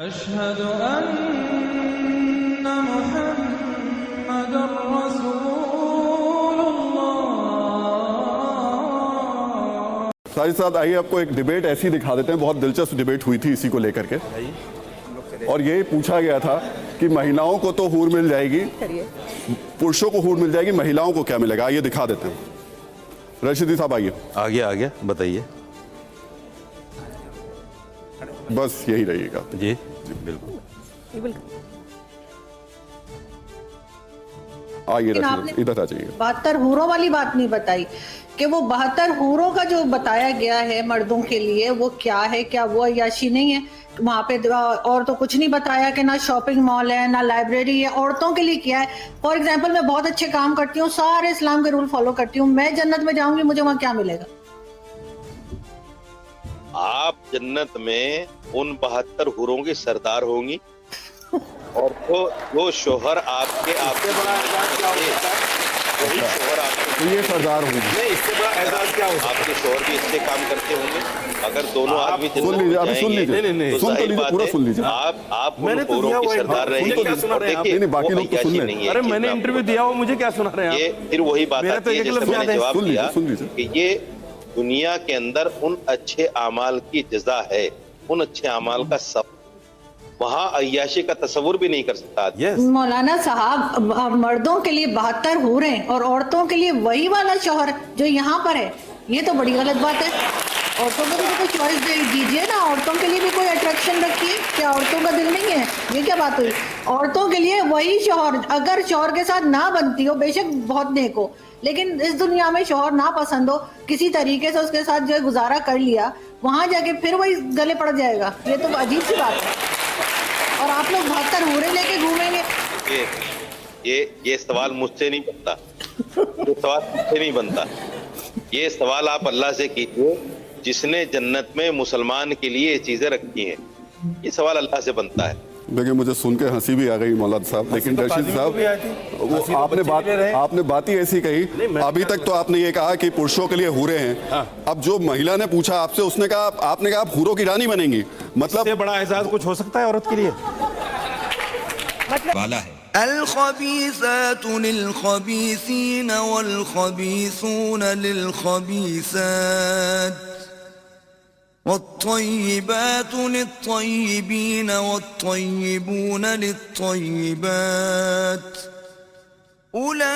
अशहदु अन्ना मुहम्मदुर रसूलुल्लाह। साजिद साहब, आइए आपको एक डिबेट ऐसी दिखा देते हैं। बहुत दिलचस्प डिबेट हुई थी इसी को लेकर के, और यही पूछा गया था कि महिलाओं को तो हूर मिल जाएगी, पुरुषों को हूर मिल जाएगी, महिलाओं को क्या मिलेगा? आइए दिखा देते हैं। रशीदी साहब आइए। आ गया बताइए। बस यही रहिएगा जी बिल्कुल। आइए रशीदी, इधर आ जाइए। 72 हूरों वाली बात नहीं बताई कि वो 72 हूरों का जो बताया गया है मर्दों के लिए वो क्या है, क्या वो अय्याशी नहीं है वहाँ पे? और तो कुछ नहीं बताया कि ना शॉपिंग मॉल है ना लाइब्रेरी है। औरतों के लिए क्या है? फॉर एग्जाम्पल मैं बहुत अच्छे काम करती हूँ, सारे इस्लाम के रूल फॉलो करती हूँ, मैं जन्नत में जाऊंगी, मुझे वहाँ क्या मिलेगा? आप जन्नत में उन 72 हूरों की सरदार होंगी, और वो शोहर आपके बड़ा एजाज क्या हो सकता है? वही शोहर आपके, ये सरदार होंगे। नहीं, इससे बड़ा एजाज क्या हो सकता है? आपके शोहर भी अच्छे काम करते होंगे। अगर दोनों आदमी सुन लीजिए, अभी सुन लीजिए, सुन तो लीजिए, पूरा सुन लीजिए। आप उन हूरों की सरदार रहेंगे। नहीं, बाकी लोग तो सुन लें। अरे मैंने इंटरव्यू दिया हो, मुझे क्या सुना रहे हैं? ये फिर वही बात आती है जैसे मैंने जवाब दिया कि ये दुनिया के अंदर उन अच्छे अमाल की जज़ा है, उन अच्छे अमाल का सब। वहाँ अय्याशी का तस्वुर भी नहीं कर सकता। मौलाना साहब, मर्दों के लिए 72 हूरें और औरतों के लिए वही वाला शौहर जो यहाँ पर है, ये तो बड़ी गलत बात है। औरतों को भी कोई चॉइस दीजिए ना, औरतों के लिए भी कोई अट्रैक्शन रखिए। क्या औरतों का दिल नहीं है? ये क्या बात हुई? औरतों के लिए वही शौहर, अगर शौहर के साथ ना बनती हो, बेशक बहुत नेक हो, लेकिन इस दुनिया में शौहर ना पसंद हो, किसी तरीके से उसके साथ जो है गुजारा कर लिया, वहां जाके फिर वही गले पड़ जाएगा। ये तो अजीब सी बात है। और आप लोग 72 हूरे लेके घूमेंगे। ये सवाल मुझसे नहीं बनता, ये सवाल मुझसे नहीं बनता। ये सवाल आप अल्लाह से कीजिए जिसने जन्नत में मुसलमान के लिए ये चीजें रखी हैं। ये सवाल अल्लाह से बनता है। देखिए, मुझे सुन के हंसी भी आ गई मौलाना साहब, लेकिन रशीद साहब वो आपने बात ही ऐसी कही। अभी तक तो आपने ये कहा कि पुरुषों के लिए हूरे हैं। अब जो महिला ने पूछा आपसे, उसने कहा, आपने कहा आप हूरों की रानी बनेंगी। मतलब इससे बड़ा एजाज कुछ हो सकता है औरत के लिए? वाला है अल-खबीसातु लिल-खबीसीन वल-खबीसून लिल-खबीसात वत्तय्यिबातु लित्तय्यिबीन वत्तय्यिबून लित्तय्यिबात उलाइक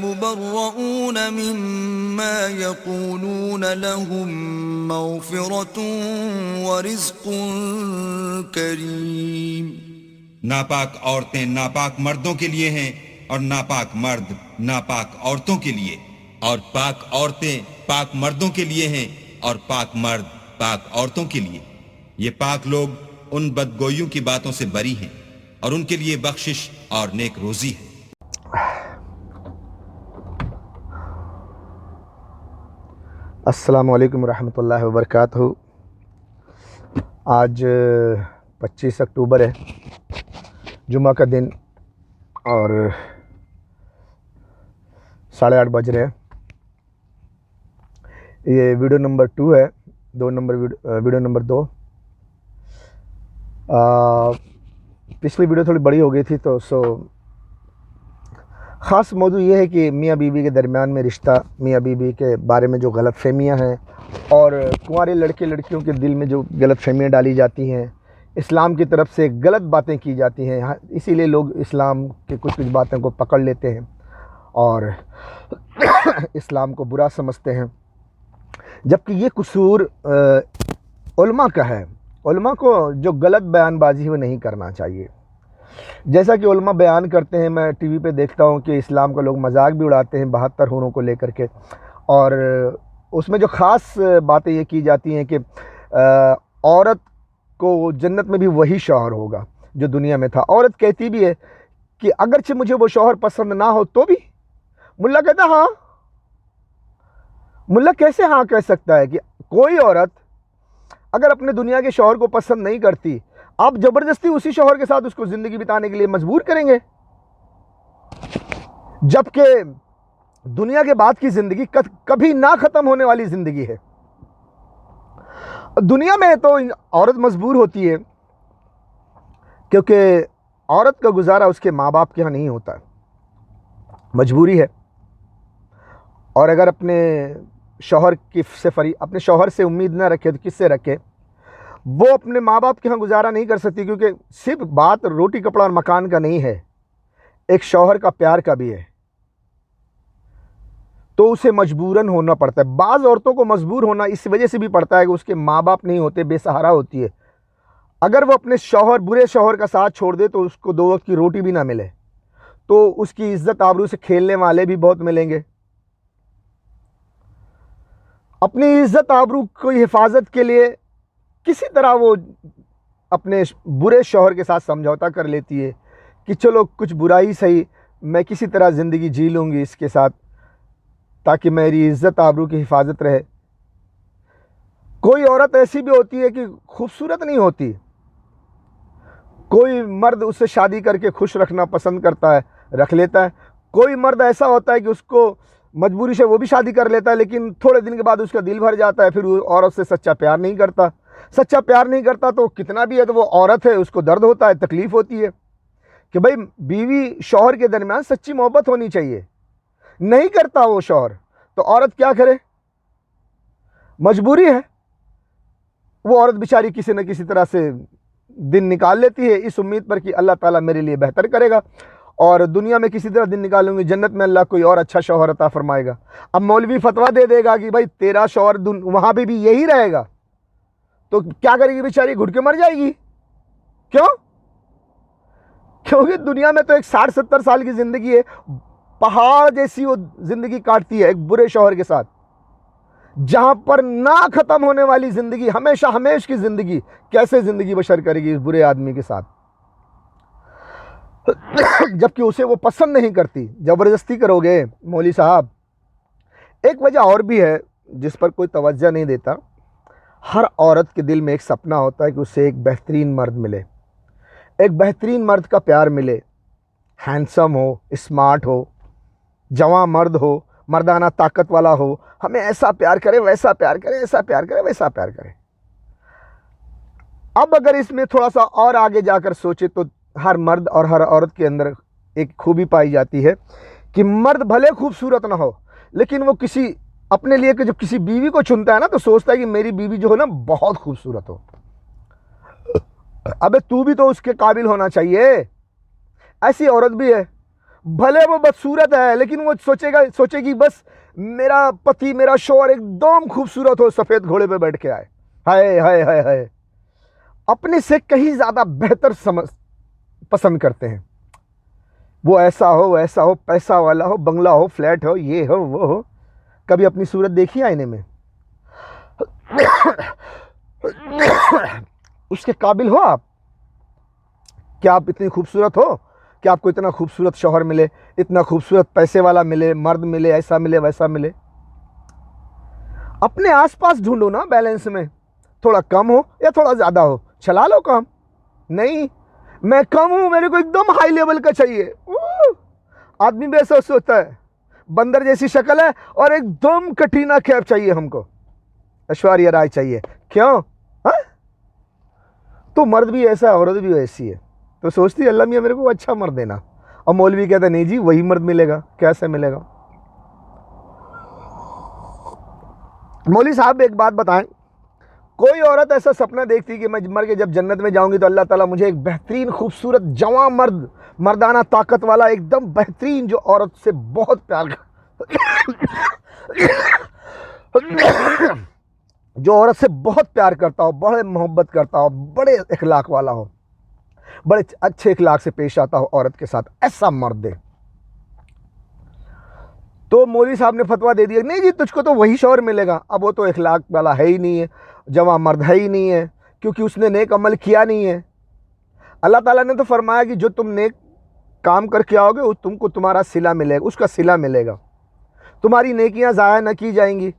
मुबर्रऊन मिम्मा यक़ूलून लहुम मग़फ़िरतुन व रिज़्क़ुन करीम। नापाक औरतें नापाक मर्दों के लिए हैं और नापाक मर्द नापाक औरतों के लिए, और पाक औरतें पाक मर्दों के लिए हैं और पाक मर्द पाक औरतों के लिए। ये पाक लोग उन बदगोइयों की बातों से बरी हैं और उनके लिए बख्शिश और नेक रोजी है। अस्सलामु अलैकुम रहमतुल्लाहि व बरकातहू। आज 25 अक्टूबर है, जुम्मा का दिन, और 8:30 बज रहे हैं। ये वीडियो नंबर 2 है, वीडियो नंबर 2। पिछली वीडियो थोड़ी बड़ी हो गई थी, तो ख़ास मौजू ये है कि मियाँ बीवी के दरमियान में रिश्ता, मियाँ बीवी के बारे में जो गलत फहमियाँ हैं और कुंवारे लड़के लड़कियों के दिल में जो गलत फहमियाँ डाली जाती हैं, इस्लाम की तरफ से गलत बातें की जाती हैं। इसीलिए लोग इस्लाम की कुछ कुछ बातों को पकड़ लेते हैं और इस्लाम को बुरा समझते हैं, जबकि ये कसूर उलमा का है। उलमा को जो गलत बयानबाजी है वो नहीं करना चाहिए। जैसा कि उलमा बयान करते हैं, मैं टीवी पे देखता हूँ कि इस्लाम का लोग मजाक भी उड़ाते हैं 72 हूरों को लेकर के, और उसमें जो ख़ास बातें ये की जाती हैं कि औरत को जन्नत में भी वही शौहर होगा जो दुनिया में था। औरत कहती भी है कि अगरचे मुझे वो शौहर पसंद ना हो तो भी। मुल्ला कहता हाँ। मुल्ला कैसे हाँ कह सकता है कि कोई औरत अगर अपने दुनिया के शौहर को पसंद नहीं करती, आप ज़बरदस्ती उसी शौहर के साथ उसको ज़िंदगी बिताने के लिए मजबूर करेंगे, जबकि दुनिया के बाद की ज़िंदगी कभी ना ख़त्म होने वाली ज़िंदगी है। दुनिया में तो औरत मजबूर होती है क्योंकि औरत का गुजारा उसके माँ बाप के यहाँ नहीं होता है, मजबूरी है। और अगर अपने शौहर अपने शौहर से उम्मीद ना रखे तो किससे रखे? वो अपने माँ बाप के यहाँ गुजारा नहीं कर सकती, क्योंकि सिर्फ बात रोटी कपड़ा और मकान का नहीं है, एक शौहर का प्यार का भी है। तो उसे मजबूरन होना पड़ता है। बाज़ औरतों को मजबूर होना इस वजह से भी पड़ता है कि उसके माँ बाप नहीं होते, बेसहारा होती है। अगर वो अपने बुरे शौहर का साथ छोड़ दे तो उसको 2 वक्त की रोटी भी ना मिले, तो उसकी इज्जत आबरू से खेलने वाले भी बहुत मिलेंगे। अपनी इज्जत आबरू की हिफाजत के लिए किसी तरह वो अपने बुरे शौहर के साथ समझौता कर लेती है कि चलो कुछ बुरा ही सही, मैं किसी तरह ज़िंदगी जी लूँगी इसके साथ, ताकि मेरी इज्जत आबरू की हिफाजत रहे। कोई औरत ऐसी भी होती है कि खूबसूरत नहीं होती, कोई मर्द उससे शादी करके खुश रखना पसंद करता है, रख लेता है। कोई मर्द ऐसा होता है कि उसको मजबूरी से वो भी शादी कर लेता है, लेकिन थोड़े दिन के बाद उसका दिल भर जाता है, फिर वो औरत से सच्चा प्यार नहीं करता। सच्चा प्यार नहीं करता तो कितना भी है तो वो औरत है, उसको दर्द होता है, तकलीफ़ होती है कि भाई बीवी शौहर के दरमियान सच्ची मोहब्बत होनी चाहिए। नहीं करता वो शौहर, तो औरत क्या करे? मजबूरी है। वो औरत बेचारी किसी न किसी तरह से दिन निकाल लेती है, इस उम्मीद पर कि अल्लाह ताला मेरे लिए बेहतर करेगा और दुनिया में किसी तरह दिन निकालूंगी, जन्नत में अल्लाह कोई और अच्छा शौहर अता फरमाएगा। अब मौलवी फतवा दे देगा कि भाई तेरा शौहर वहाँ पे भी यही रहेगा, तो क्या करेगी बेचारी? घुट के मर जाएगी। क्यों? क्योंकि दुनिया में तो एक 60-70 साल की ज़िंदगी है, पहाड़ जैसी वो ज़िंदगी काटती है एक बुरे शौहर के साथ, जहाँ पर ना ख़त्म होने वाली ज़िंदगी, हमेशा हमेश की ज़िंदगी कैसे ज़िंदगी बशर करेगी इस बुरे आदमी के साथ, जबकि उसे वो पसंद नहीं करती। ज़बरदस्ती करोगे मौली साहब। एक वजह और भी है जिस पर कोई तवज्जो नहीं देता। हर औरत के दिल में एक सपना होता है कि उसे एक बेहतरीन मर्द मिले, एक बेहतरीन मर्द का प्यार मिले, हैंडसम हो, स्मार्ट हो, जवां मर्द हो, मर्दाना ताकत वाला हो, हमें ऐसा प्यार करे, वैसा प्यार करे, ऐसा प्यार करे, वैसा प्यार करे। अब अगर इसमें थोड़ा सा और आगे जाकर सोचे तो हर मर्द और हर औरत के अंदर एक खूबी पाई जाती है कि मर्द भले खूबसूरत ना हो, लेकिन वो किसी अपने लिए जब किसी बीवी को चुनता है ना, तो सोचता है कि मेरी बीवी जो है ना बहुत खूबसूरत हो। अबे तू भी तो उसके काबिल होना चाहिए। ऐसी औरत भी है, भले वो बदसूरत है, लेकिन वो सोचेगी बस मेरा पति, मेरा शौहर एकदम खूबसूरत हो, सफ़ेद घोड़े पे बैठ के आए, हाय हाय हाय हाय। अपने से कहीं ज़्यादा बेहतर पसंद करते हैं। वो ऐसा हो, वैसा हो, पैसा वाला हो, बंगला हो, फ्लैट हो, ये हो, वो हो। कभी अपनी सूरत देखी आईने में? उसके काबिल हो आप? क्या आप इतनी खूबसूरत हो कि आपको इतना खूबसूरत शौहर मिले, इतना खूबसूरत पैसे वाला मिले, मर्द मिले, ऐसा मिले, वैसा मिले? अपने आसपास ढूंढो ना बैलेंस में, थोड़ा कम हो या थोड़ा ज़्यादा हो, चला लो काम। नहीं, मैं कम हूँ, मेरे को एकदम हाई लेवल का चाहिए। आदमी भी ऐसा सोचता है, बंदर जैसी शक्ल है और एकदम कटरीना कैफ चाहिए हमको, ऐश्वर्या राय चाहिए। क्यों? हा? तो मर्द भी ऐसा है, औरत भी ऐसी है, तो सोचती है अल्लाह मियाँ मेरे को अच्छा मर्द देना। और मौलवी कहता नहीं जी वही मर्द मिलेगा। कैसे मिलेगा? मौलवी साहब एक बात बताएं, कोई औरत ऐसा सपना देखती कि मैं मर के जब जन्नत में जाऊंगी तो अल्लाह ताला मुझे एक बेहतरीन खूबसूरत जवां मर्द, मर्दाना ताकत वाला एकदम बेहतरीन, जो औरत से बहुत प्यार जो औरत से बहुत प्यार करता हो, बड़े मोहब्बत करता हो, बड़े इखलाक वाला हो, बड़े अच्छे इखलाक से पेश आता हो औरत के साथ, ऐसा मर्द दे। तो मौलवी साहब ने फतवा दे दिया, नहीं जी तुझको तो वही शौहर मिलेगा। अब वो तो इखलाक वाला है ही नहीं है, जवां मर्द है ही नहीं है, क्योंकि उसने नेक अमल किया नहीं है। अल्लाह ताला ने तो फरमाया कि जो तुम नेक काम करके आओगे वो तुमको तुम्हारा सिला मिलेगा, उसका सिला मिलेगा, तुम्हारी नेकियां ज़ाया न की जाएंगी।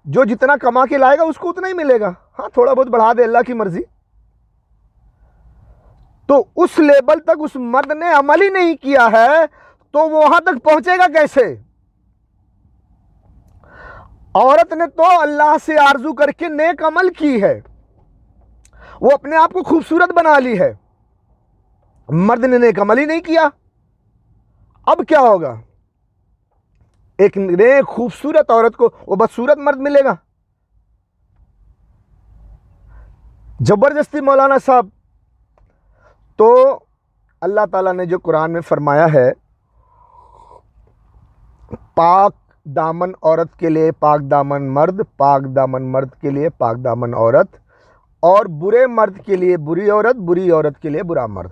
जो जितना कमा के लाएगा उसको उतना ही मिलेगा। हाँ, थोड़ा बहुत बढ़ा दे, अल्लाह की मर्जी। तो उस लेवल तक उस मर्द ने अमल ही नहीं किया है, तो वो वहां तक पहुंचेगा कैसे? औरत ने तो अल्लाह से आरजू करके नेक अमल की है, वो अपने आप को खूबसूरत बना ली है, मर्द ने नेक अमल ही नहीं किया। अब क्या होगा? एक नेक खूबसूरत औरत को वो बदसूरत मर्द मिलेगा? जबरदस्ती मौलाना साहब। तो अल्लाह ताला ने जो कुरान में फरमाया है, पाक दामन औरत के लिए पाक दामन मर्द, पाक दामन मर्द के लिए पाक दामन औरत, और बुरे मर्द के लिए बुरी औरत, बुरी औरत के लिए बुरा मर्द।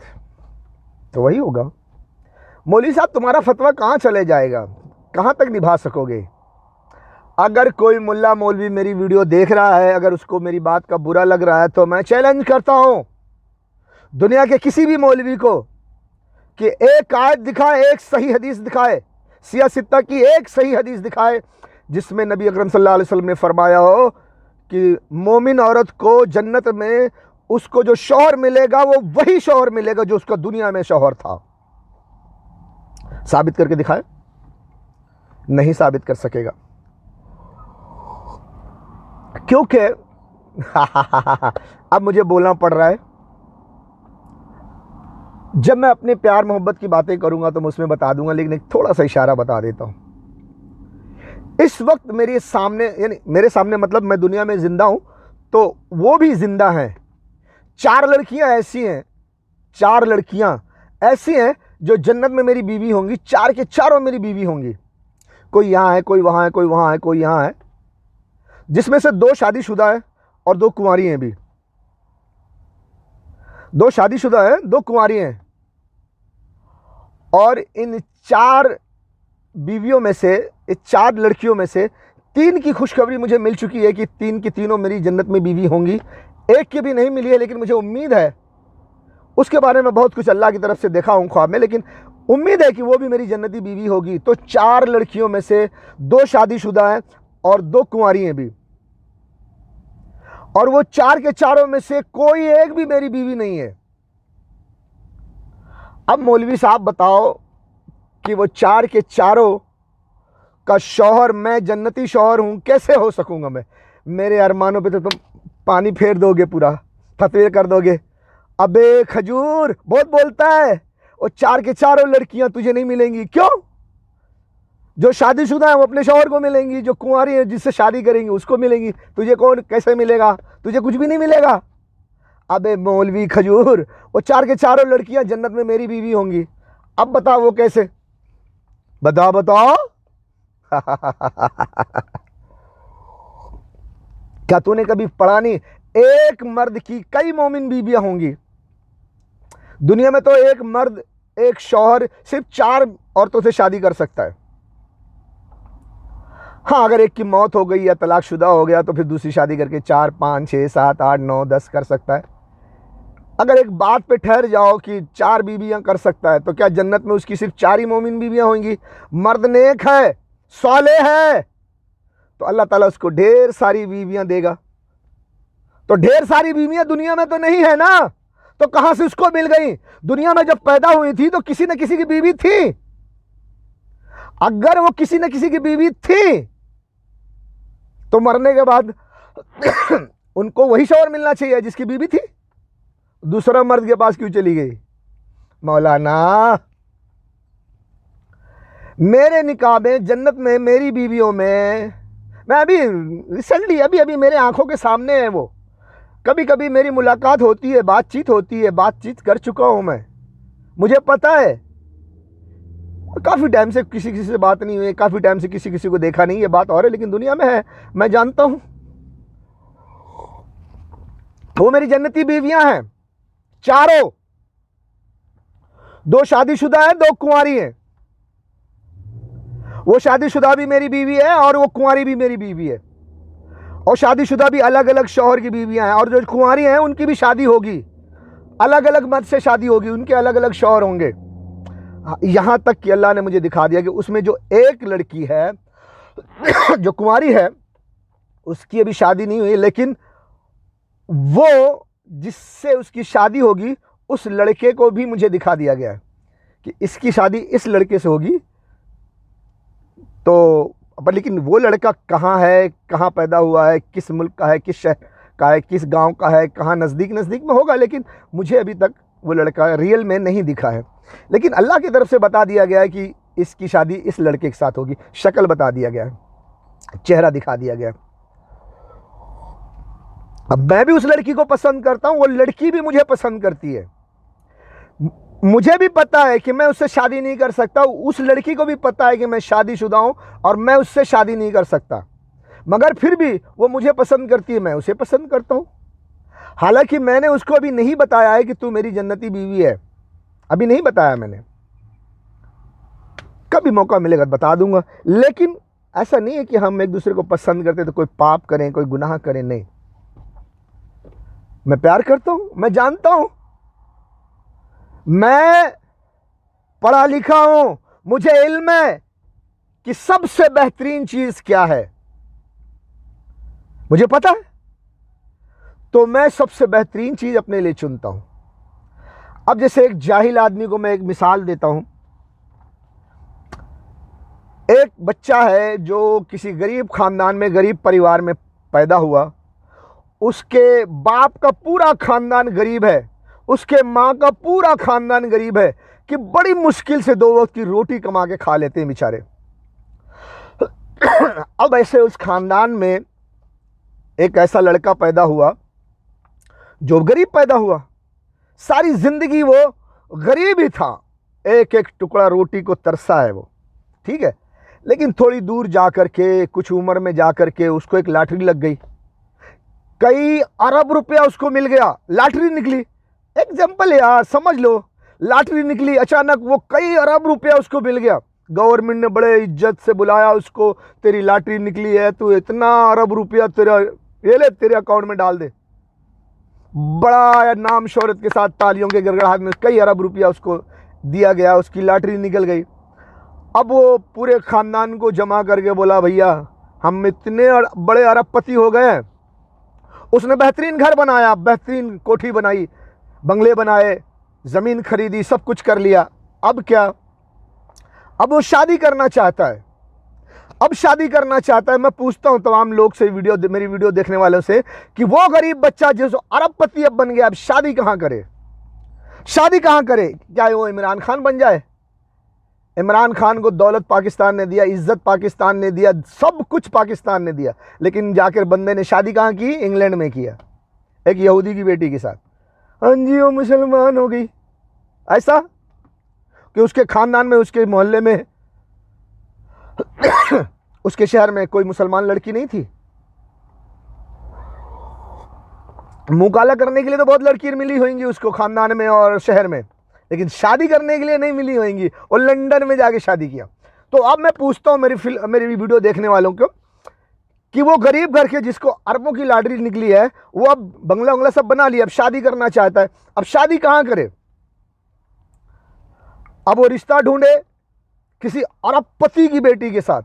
तो वही होगा। मौलवी साहब तुम्हारा फतवा कहाँ चले जाएगा, कहाँ तक निभा सकोगे? अगर कोई मुल्ला मौलवी मेरी वीडियो देख रहा है, अगर उसको मेरी बात का बुरा लग रहा है, तो मैं चैलेंज करता हूँ दुनिया के किसी भी मौलवी को कि एक आयत दिखाए, एक सही हदीस दिखाए, सियासित्ता की एक सही हदीस दिखाए जिसमें नबी अकरम सल्लल्लाहु अलैहि वसल्लम ने फरमाया हो कि मोमिन औरत को जन्नत में उसको जो शौहर मिलेगा वो वही शौहर मिलेगा जो उसका दुनिया में शौहर था। साबित करके दिखाए? नहीं साबित कर सकेगा, क्योंकि अब मुझे बोलना पड़ रहा है। जब मैं अपने प्यार मोहब्बत की बातें करूंगा तो मैं उसमें बता दूंगा, लेकिन एक थोड़ा सा इशारा बता देता हूं। इस वक्त मेरे सामने, यानी मेरे सामने मतलब मैं दुनिया में जिंदा हूं, तो वो भी जिंदा हैं। 4 लड़कियां ऐसी हैं, 4 लड़कियां ऐसी हैं जो जन्नत में मेरी बीवी होंगी। 4 के चारों मेरी बीवी होंगी। कोई यहाँ है, कोई वहाँ है, कोई वहाँ है, कोई यहाँ है, जिसमें से 2 शादीशुदा है और 2 कुंवारी हैं भी। 2 शादीशुदा है, 2 कुंवारी हैं। और इन 4 बीवियों में से, इस 4 लड़कियों में से 3 की खुशखबरी मुझे मिल चुकी है कि 3 की तीनों मेरी जन्नत में बीवी होंगी। एक की भी नहीं मिली है, लेकिन मुझे उम्मीद है, उसके बारे में बहुत कुछ अल्लाह की तरफ से देखा हूँ ख्वाब में, लेकिन उम्मीद है कि वो भी मेरी जन्नती बीवी होगी। तो 4 लड़कियों में से 2 शादीशुदा हैं और 2 कुंवारी हैं भी, और वो 4 के चारों में से कोई एक भी मेरी बीवी नहीं है। अब मौलवी साहब बताओ कि वो 4 के चारों का शौहर मैं जन्नती शौहर हूं, कैसे हो सकूंगा मैं? मेरे अरमानों पे तो तुम पानी फेर दोगे, पूरा फतवे कर दोगे। अबे खजूर, बहुत बोलता है। वो 4 के चारों लड़कियां तुझे नहीं मिलेंगी। क्यों? जो शादीशुदा है वो अपने शौहर को मिलेंगी, जो कुंवारी है जिससे शादी करेंगी उसको मिलेंगी। तुझे कौन कैसे मिलेगा? तुझे कुछ भी नहीं मिलेगा। अबे मौलवी खजूर, वो 4 के चारों लड़कियां जन्नत में मेरी बीवी होंगी। अब बताओ वो कैसे? बताओ बताओ। क्या तूने कभी पढ़ा नहीं? एक मर्द की कई मोमिन बीवियां होंगी दुनिया में। तो एक मर्द, एक शौहर सिर्फ 4 औरतों से शादी कर सकता है। हाँ, अगर एक की मौत हो गई या तलाकशुदा हो गया तो फिर दूसरी शादी करके 4, 5, 6, 7, 8, 9, 10 कर सकता है। अगर एक बात पे ठहर जाओ कि 4 बीवियां कर सकता है, तो क्या जन्नत में उसकी सिर्फ 4 ही मोमिन बीवियां होंगी? मर्द नेक है, साले है, तो अल्लाह ताला उसको ढेर सारी बीवियां देगा। तो ढेर सारी बीवियां दुनिया में तो नहीं है ना, तो कहां से उसको मिल गई? दुनिया में जब पैदा हुई थी तो किसी न किसी की बीवी थी। अगर वो किसी न किसी की बीवी थी तो मरने के बाद उनको वही शौहर मिलना चाहिए जिसकी बीवी थी। दूसरा मर्द के पास क्यों चली गई? मौलाना, मेरे निकाह में जन्नत में मेरी बीवियों में, मैं अभी रिसेंटली अभी मेरे आंखों के सामने है वो। कभी कभी मेरी मुलाकात होती है, बातचीत होती है, बातचीत कर चुका हूं मैं, मुझे पता है। काफ़ी टाइम से किसी से बात नहीं हुई, काफ़ी टाइम से किसी को देखा नहीं, ये बात और है, लेकिन दुनिया में है, मैं जानता हूं। वो मेरी जन्नती बीवियां हैं चारों। 2 शादीशुदा है, 2 कुंवारी हैं। वो शादीशुदा भी मेरी बीवी है और वो कुंवारी भी मेरी बीवी है। और शादीशुदा भी अलग अलग शौहर की बीवियां हैं, और जो कुंवारी हैं उनकी भी शादी होगी, अलग अलग मर्द से शादी होगी, उनके अलग अलग शौहर होंगे। यहां तक कि अल्लाह ने मुझे दिखा दिया कि उसमें जो एक लड़की है जो कुंवारी है, उसकी अभी शादी नहीं हुई, लेकिन वो जिससे उसकी शादी होगी उस लड़के को भी मुझे दिखा दिया गया है कि इसकी शादी इस लड़के से होगी। तो पर लेकिन वो लड़का कहाँ है, कहाँ पैदा हुआ है, किस मुल्क का है, किस शहर का है, किस गांव का है, कहाँ नज़दीक में होगा, लेकिन मुझे अभी तक वो लड़का रियल में नहीं दिखा है। लेकिन अल्लाह की तरफ से बता दिया गया है कि इसकी शादी इस लड़के के साथ होगी। शक्ल बता दिया गया है, चेहरा दिखा दिया गया है। अब मैं भी उस लड़की को पसंद करता हूँ, वो लड़की भी मुझे पसंद करती है। मुझे भी पता है कि मैं उससे शादी नहीं कर सकता, उस लड़की को भी पता है कि मैं शादीशुदा हूँ और मैं उससे शादी नहीं कर सकता, मगर फिर भी वो मुझे पसंद करती है, मैं उसे पसंद करता हूँ। हालांकि मैंने उसको अभी नहीं बताया है कि तू मेरी जन्नती बीवी है, अभी नहीं बताया मैंने, कभी मौका मिलेगा बता दूंगा। लेकिन ऐसा नहीं है कि हम एक दूसरे को पसंद करते तो कोई पाप करें, कोई गुनाह करें, नहीं। मैं प्यार करता हूँ, मैं जानता हूँ, मैं पढ़ा लिखा हूं, मुझे इल्म है कि सबसे बेहतरीन चीज क्या है, मुझे पता है, तो मैं सबसे बेहतरीन चीज अपने लिए चुनता हूं। अब जैसे एक जाहिल आदमी को मैं एक मिसाल देता हूं। एक बच्चा है जो किसी गरीब खानदान में, गरीब परिवार में पैदा हुआ, उसके बाप का पूरा खानदान गरीब है, उसके माँ का पूरा खानदान गरीब है कि बड़ी मुश्किल से 2 वक्त की रोटी कमा के खा लेते हैं बेचारे। अब ऐसे उस खानदान में एक ऐसा लड़का पैदा हुआ जो गरीब पैदा हुआ, सारी जिंदगी वो गरीब ही था, एक एक टुकड़ा रोटी को तरसा है वो, ठीक है। लेकिन थोड़ी दूर जा कर के, कुछ उम्र में जा कर के उसको एक लॉटरी लग गई, कई अरब रुपया उसको मिल गया, लॉटरी निकली। एग्जाम्पल यार, समझ लो, लॉटरी निकली, अचानक वो कई अरब रुपया उसको मिल गया। गवर्नमेंट ने बड़े इज्जत से बुलाया उसको, तेरी लॉटरी निकली है, तू इतना अरब रुपया तेरा ये ले, तेरे अकाउंट में डाल दे। बड़ा नाम शोहरत के साथ तालियों के गड़गड़ाहट में कई अरब रुपया उसको दिया गया, उसकी लॉटरी निकल गई। अब वो पूरे खानदान को जमा करके बोला, भैया हम इतने बड़े अरबपति हो गए हैं। उसने बेहतरीन घर बनाया, बेहतरीन कोठी बनाई, बंगले बनाए, ज़मीन खरीदी, सब कुछ कर लिया। अब क्या, अब वो शादी करना चाहता है, अब शादी करना चाहता है। मैं पूछता हूँ तमाम लोग से, मेरी वीडियो देखने वालों से, कि वो गरीब बच्चा जो अरबपति अब बन गया, अब शादी कहाँ करे, शादी कहाँ करे? क्या वो इमरान खान बन जाए? इमरान खान को दौलत पाकिस्तान ने दिया, इज्जत पाकिस्तान ने दिया, सब कुछ पाकिस्तान ने दिया, लेकिन जाकर बंदे ने शादी कहाँ की? इंग्लैंड में किया, एक यहूदी की बेटी के साथ। हाँ जी, वो मुसलमान हो गई। ऐसा कि उसके खानदान में, उसके मोहल्ले में, उसके शहर में कोई मुसलमान लड़की नहीं थी। मुंह काला करने के लिए तो बहुत लड़की मिली होंगी उसको खानदान में और शहर में, लेकिन शादी करने के लिए नहीं मिली होंगी। और लंदन में जाके शादी किया। तो अब मैं पूछता हूँ मेरी वीडियो देखने वालों को कि वो गरीब घर के जिसको अरबों की लॉटरी निकली है, वो अब बंगला उंगला सब बना लिया, अब शादी करना चाहता है, अब शादी कहाँ करे? अब वो रिश्ता ढूंढे किसी अरबपति की बेटी के साथ।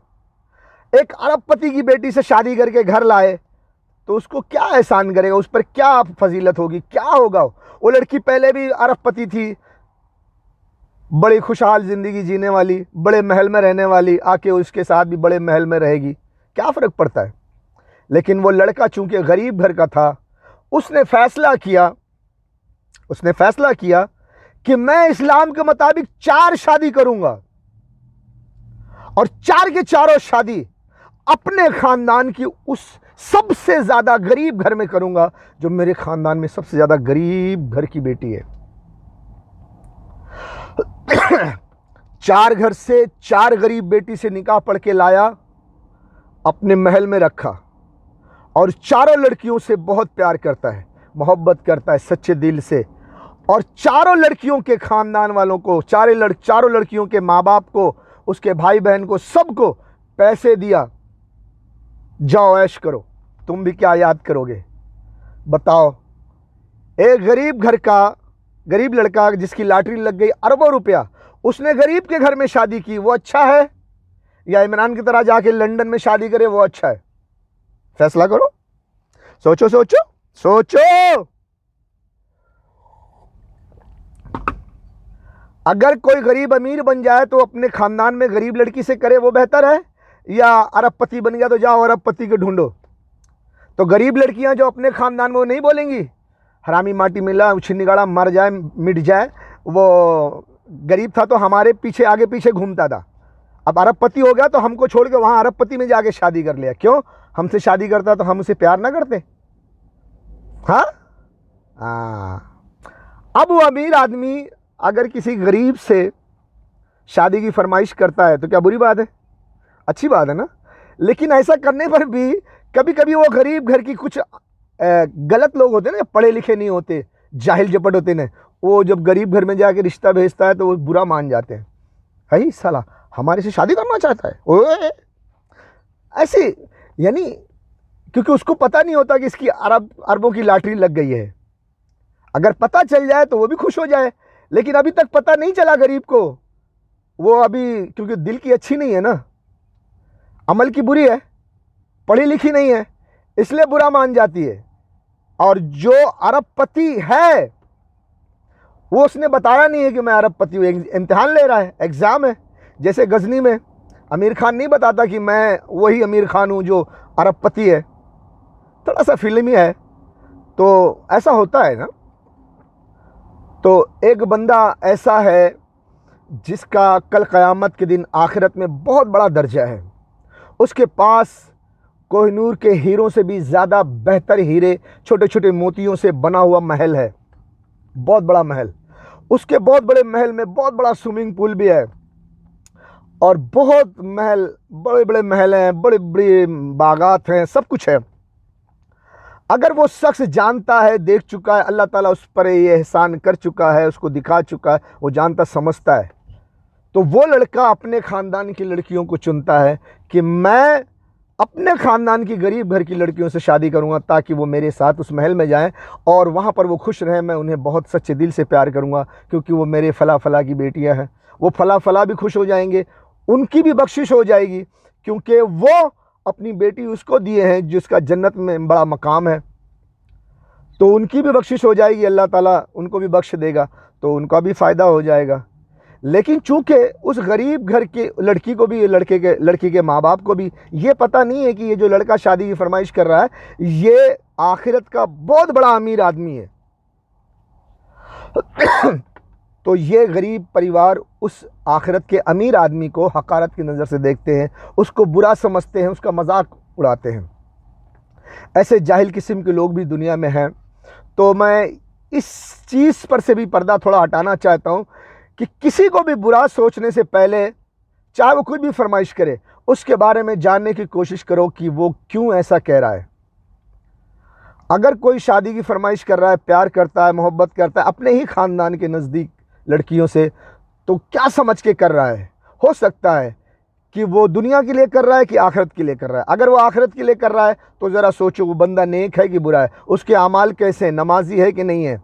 एक अरबपति की बेटी से शादी करके घर लाए तो उसको क्या एहसान करेगा, उस पर क्या फजीलत होगी, क्या होगा? वो लड़की पहले भी अरबपति थी, बड़ी खुशहाल जिंदगी जीने वाली, बड़े महल में रहने वाली, आके उसके साथ भी बड़े महल में रहेगी, क्या फ़र्क पड़ता है? लेकिन वो लड़का चूंकि गरीब घर का था, उसने फैसला किया कि मैं इस्लाम के मुताबिक 4 शादी करूंगा और 4 के चारों शादी अपने खानदान की उस सबसे ज्यादा गरीब घर में करूंगा जो मेरे खानदान में सबसे ज्यादा गरीब घर की बेटी है। 4 घर से 4 गरीब बेटी से निकाह पढ़ के लाया, अपने महल में रखा, और चारों लड़कियों से बहुत प्यार करता है, मोहब्बत करता है सच्चे दिल से। और चारों लड़कियों के खानदान वालों को, चारों लड़कियों के माँ बाप को, उसके भाई बहन को, सबको पैसे दिया, जाओ ऐश करो, तुम भी क्या याद करोगे? बताओ, एक गरीब घर का गरीब लड़का जिसकी लॉटरी लग गई अरबों रुपया, उसने गरीब के घर में शादी की, वो अच्छा है? या इमरान की तरह जाके लंदन में शादी करे, वो अच्छा है? फैसला करो, सोचो सोचो सोचो। अगर कोई गरीब अमीर बन जाए तो अपने खानदान में गरीब लड़की से करे, वो बेहतर है, या अरबपति बन गया तो जाओ अरबपति को ढूंढो। तो गरीब लड़कियां जो अपने खानदान में, वो नहीं बोलेंगी हरामी माटी मिला छिन्नी गाड़ा मर जाए मिट जाए, वो गरीब था तो हमारे पीछे आगे पीछे घूमता था, अब अरबपति हो गया तो हमको छोड़ के वहाँ अरबपति में जाके शादी कर लिया। क्यों? हमसे शादी करता तो हम उसे प्यार ना करते? हाँ। अब वो अमीर आदमी अगर किसी गरीब से शादी की फरमाइश करता है तो क्या बुरी बात है? अच्छी बात है ना। लेकिन ऐसा करने पर भी कभी कभी वो गरीब घर की कुछ गलत लोग होते हैं ना, पढ़े लिखे नहीं होते, जाहिल जपट होते हैं, वो जब गरीब घर में जाके रिश्ता भेजता है तो वो बुरा मान जाते हैं, है साला हमारे से शादी करना चाहता है ओए ऐसे, यानी क्योंकि उसको पता नहीं होता कि इसकी अरबों की लॉटरी लग गई है। अगर पता चल जाए तो वो भी खुश हो जाए, लेकिन अभी तक पता नहीं चला गरीब को, वो अभी क्योंकि दिल की अच्छी नहीं है ना, अमल की बुरी है, पढ़ी लिखी नहीं है, इसलिए बुरा मान जाती है। और जो अरबपति है वो उसने बताया नहीं है कि मैं अरबपति हूँ, इम्तिहान ले रहा है, एग्ज़ाम है। जैसे गजनी में आमिर खान नहीं बताता कि मैं वही आमिर खान हूँ जो अरबपति है, थोड़ा सा फिल्मी है, तो ऐसा होता है ना। तो एक बंदा ऐसा है जिसका कल क़यामत के दिन आखिरत में बहुत बड़ा दर्जा है, उसके पास कोहिनूर के हीरों से भी ज़्यादा बेहतर हीरे, छोटे छोटे मोतियों से बना हुआ महल है, बहुत बड़ा महल। उसके बहुत बड़े महल में बहुत बड़ा स्विमिंग पूल भी है, और बहुत महल, बड़े बड़े महल हैं, बड़े बड़े बागात हैं, सब कुछ है। अगर वो शख्स जानता है, देख चुका है, अल्लाह ताला उस पर ये एहसान कर चुका है, उसको दिखा चुका है, वो जानता समझता है, तो वो लड़का अपने ख़ानदान की लड़कियों को चुनता है कि मैं अपने ख़ानदान की गरीब घर की लड़कियों से शादी करूंगा ताकि वो मेरे साथ उस महल में जाएं और वहाँ पर वो खुश रहें। मैं उन्हें बहुत सच्चे दिल से प्यार करूंगा क्योंकि वो मेरे फला फला की बेटियां हैं। वो फला फला भी खुश हो जाएंगे, उनकी भी बख्शिश हो जाएगी क्योंकि वो अपनी बेटी उसको दिए हैं जिसका जन्नत में बड़ा मकाम है, तो उनकी भी बख्शिश हो जाएगी, अल्लाह ताला उनको भी बख्श देगा, तो उनका भी फ़ायदा हो जाएगा। लेकिन चूँकि उस गरीब घर के लड़की को भी, लड़की के माँ बाप को भी ये पता नहीं है कि ये जो लड़का शादी की फरमाइश कर रहा है ये आखिरत का बहुत बड़ा अमीर आदमी है, तो ये गरीब परिवार उस आखिरत के अमीर आदमी को हकारत की नज़र से देखते हैं, उसको बुरा समझते हैं, उसका मजाक उड़ाते हैं। ऐसे जाहिल किस्म के लोग भी दुनिया में हैं। तो मैं इस चीज़ पर से भी पर्दा थोड़ा हटाना चाहता हूँ कि किसी को भी बुरा सोचने से पहले, चाहे वो कुछ भी फरमाइश करे, उसके बारे में जानने की कोशिश करो कि वो क्यों ऐसा कह रहा है। अगर कोई शादी की फरमाइश कर रहा है, प्यार करता है, मोहब्बत करता है अपने ही ख़ानदान के नज़दीक लड़कियों से, तो क्या समझ के कर रहा है? हो सकता है कि वो दुनिया के लिए कर रहा है कि आखिरत के लिए कर रहा है। अगर वो आखिरत के लिए कर रहा है तो ज़रा सोचो वो बंदा नेक है कि बुरा है, उसके अमाल कैसे हैं, नमाजी है कि नहीं है।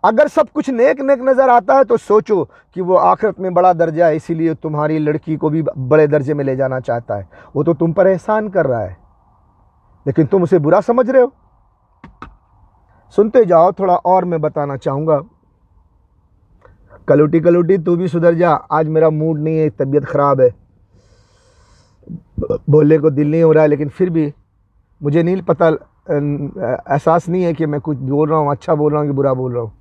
अगर सब कुछ नेक नेक नज़र आता है तो सोचो कि वो आखिरत में बड़ा दर्जा है, इसीलिए तुम्हारी लड़की को भी बड़े दर्जे में ले जाना चाहता है। वो तो तुम पर एहसान कर रहा है लेकिन तुम उसे बुरा समझ रहे हो। सुनते जाओ, थोड़ा और मैं बताना चाहूँगा। कलूटी कलूटी तू भी सुधर जा, आज मेरा मूड नहीं है, तबीयत ख़राब है, बोलने को दिल नहीं हो रहा है, लेकिन फिर भी मुझे नहीं पता, एहसास नहीं है कि मैं कुछ बोल रहा हूँ, अच्छा बोल रहा हूँ कि बुरा बोल रहा हूँ।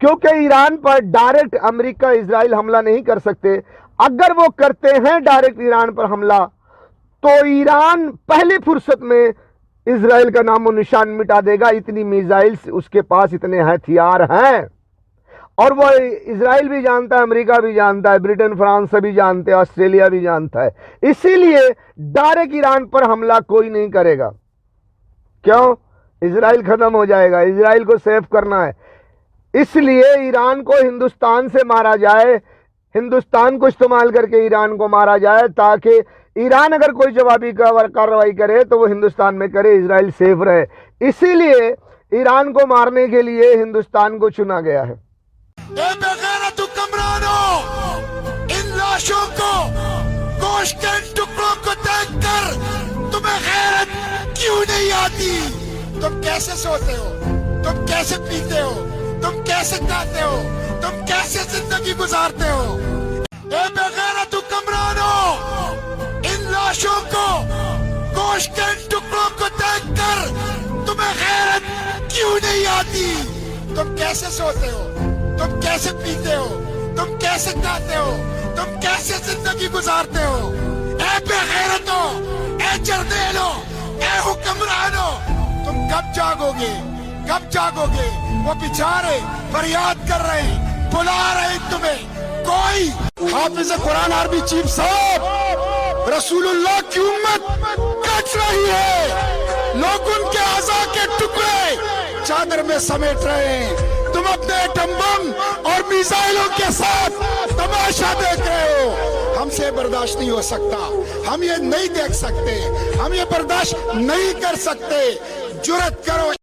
क्योंकि ईरान पर डायरेक्ट अमेरिका इजराइल हमला नहीं कर सकते। अगर वो करते हैं डायरेक्ट ईरान पर हमला तो ईरान पहली फुर्सत में इजराइल का नामो निशान मिटा देगा। इतनी मिसाइल्स उसके पास, इतने हथियार हैं, और वो इजराइल भी जानता है, अमेरिका भी जानता है, ब्रिटेन फ्रांस सभी जानते हैं, ऑस्ट्रेलिया भी जानता है। इसीलिए डायरेक्ट ईरान पर हमला कोई नहीं करेगा। क्यों? इजराइल खत्म हो जाएगा, इजराइल को सेव करना है। इसलिए ईरान को हिंदुस्तान से मारा जाए, हिंदुस्तान को इस्तेमाल करके ईरान को मारा जाए, ताकि ईरान अगर कोई जवाबी कार्रवाई करे तो वो हिंदुस्तान में करे, इजराइल सेफ रहे। इसीलिए ईरान को मारने के लिए हिंदुस्तान को चुना गया है। इन लाशों को, गोश्त के टुकड़ों को देखकर तुम्हें गैरत क्यों नहीं आती? तुम कैसे सोते हो? तुम कैसे पीते हो? तुम कैसे खाते हो? तुम कैसे जिंदगी गुजारते हो? ए बेगैरत हुक्मरानों, इन लाशों को गोश्त के इन टुकड़ों को देखकर तुम्हें गैरत क्यों नहीं आती? तुम कैसे सोते हो? तुम कैसे पीते हो? तुम कैसे खाते हो? तुम कैसे जिंदगी गुजारते हो? ऐ बेगैरतो, ऐ जरदेलो, ऐ हुक्मरानो, तुम कब जागोगे? कब जागोगे? वो बेचारे फरियाद कर रहे हैं, बुला रहे हैं तुम्हें। कोई हाफिज कुरान आर्मी चीफ साहब रसूलुल्लाह की उम्मत कट रही है, लोग उनके आज़ा के टुकड़े चादर में समेट रहे हैं। तुम अपने एटम बम और मिसाइलों के साथ तमाशा देख रहे हो। हमसे बर्दाश्त नहीं हो सकता, हम ये नहीं देख सकते, हम ये बर्दाश्त नहीं कर सकते। जुर्रत करो।